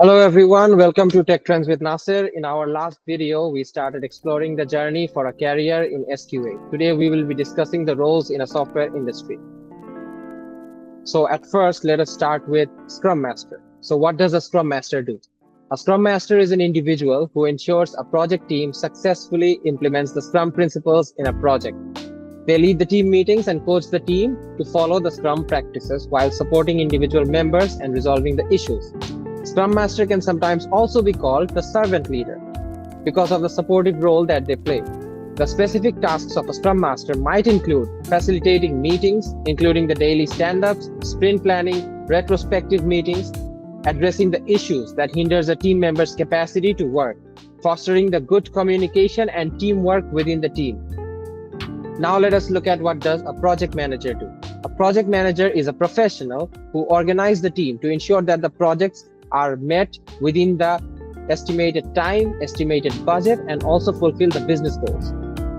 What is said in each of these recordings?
Hello everyone, welcome to Tech Trends with Nasir. In our last video, we started exploring the journey for a career in SQA. Today we will be discussing the roles in a software industry. So at first, let us start with Scrum Master. So what does a Scrum Master do? A Scrum Master is an individual who ensures a project team successfully implements the Scrum principles in a project. They lead the team meetings and coach the team to follow the Scrum practices while supporting individual members and resolving the issues. Scrum Master can sometimes also be called the servant leader because of the supportive role that they play. The specific tasks of a Scrum Master might include facilitating meetings, including the daily stand-ups, sprint planning, retrospective meetings, addressing the issues that hinders a team member's capacity to work, fostering the good communication and teamwork within the team. Now let us look at what does a project manager do. A project manager is a professional who organizes the team to ensure that the projects are met within the estimated time, estimated budget, and also fulfill the business goals.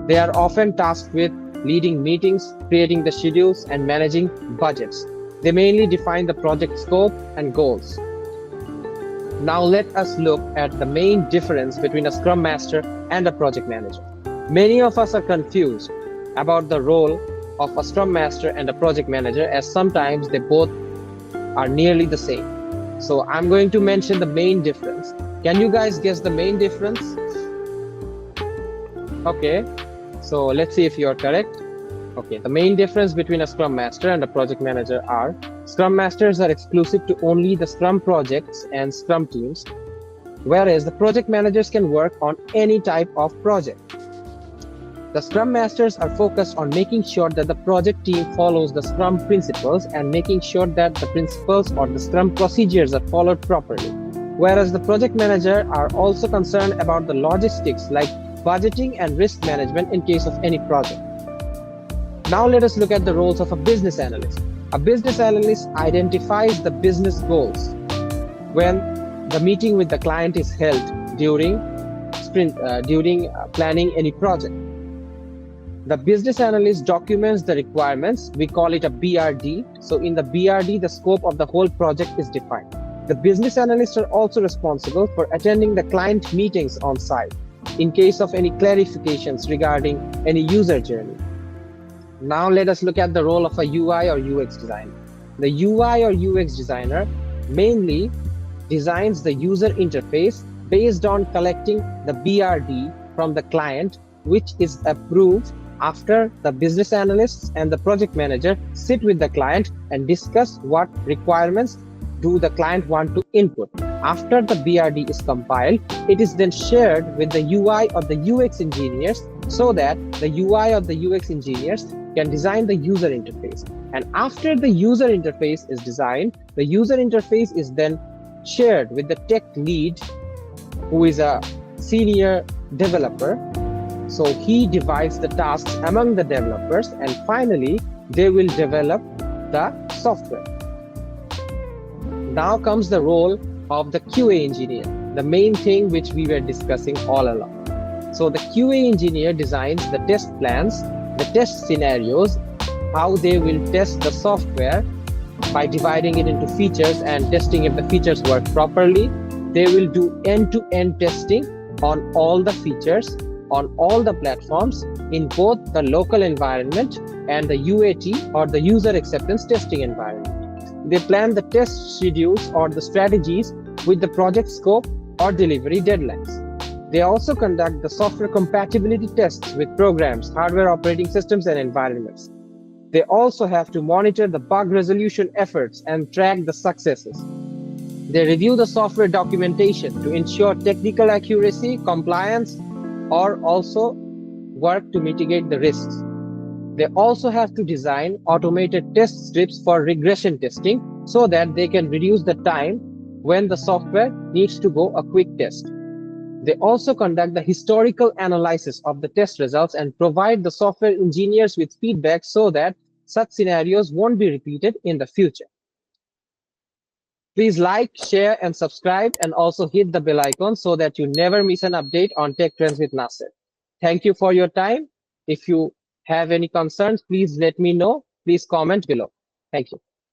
They are often tasked with leading meetings, creating the schedules, and managing budgets. They mainly define the project scope and goals. Now let us look at the main difference between a Scrum Master and a project manager. Many of us are confused about the role of a Scrum Master and a project manager, as sometimes they both are nearly the same. So I'm going to mention the main difference. Can you guys guess the main difference? Okay, so let's see if you're correct. Okay, the main difference between a Scrum Master and a project manager are Scrum Masters are exclusive to only the Scrum projects and Scrum teams, whereas the project managers can work on any type of project. The Scrum Masters are focused on making sure that the project team follows the Scrum principles and making sure that the principles or the Scrum procedures are followed properly. Whereas the project manager are also concerned about the logistics like budgeting and risk management in case of any project. Now let us look at the roles of a business analyst. A business analyst identifies the business goals when the meeting with the client is held during planning any project. The business analyst documents the requirements. We call it a BRD. So in the BRD, the scope of the whole project is defined. The business analysts are also responsible for attending the client meetings on site in case of any clarifications regarding any user journey. Now let us look at the role of a UI or UX designer. The UI or UX designer mainly designs the user interface based on collecting the BRD from the client, which is approved after the business analysts and the project manager sit with the client and discuss what requirements do the client want to input. After the BRD is compiled, it is then shared with the UI or the UX engineers so that the UI or the UX engineers can design the user interface. And after the user interface is designed, the user interface is then shared with the tech lead, who is a senior developer. So he divides the tasks among the developers, and finally they will develop the software. Now comes the role of the QA engineer, the main thing which we were discussing all along. So the QA engineer designs the test plans, the test scenarios, how they will test the software by dividing it into features and testing if the features work properly. They will do end-to-end testing on all the features on all the platforms in both the local environment and the UAT or the user acceptance testing environment. They plan the test schedules or the strategies with the project scope or delivery deadlines. They also conduct the software compatibility tests with programs, hardware operating systems, and environments. They also have to monitor the bug resolution efforts and track the successes. They review the software documentation to ensure technical accuracy, compliance, or also work to mitigate the risks. They also have to design automated test scripts for regression testing so that they can reduce the time when the software needs to go a quick test. They also conduct the historical analysis of the test results and provide the software engineers with feedback so that such scenarios won't be repeated in the future. Please like, share, and subscribe, and also hit the bell icon so that you never miss an update on Tech Trends with Nasir. Thank you for your time. If you have any concerns, please let me know. Please comment below. Thank you.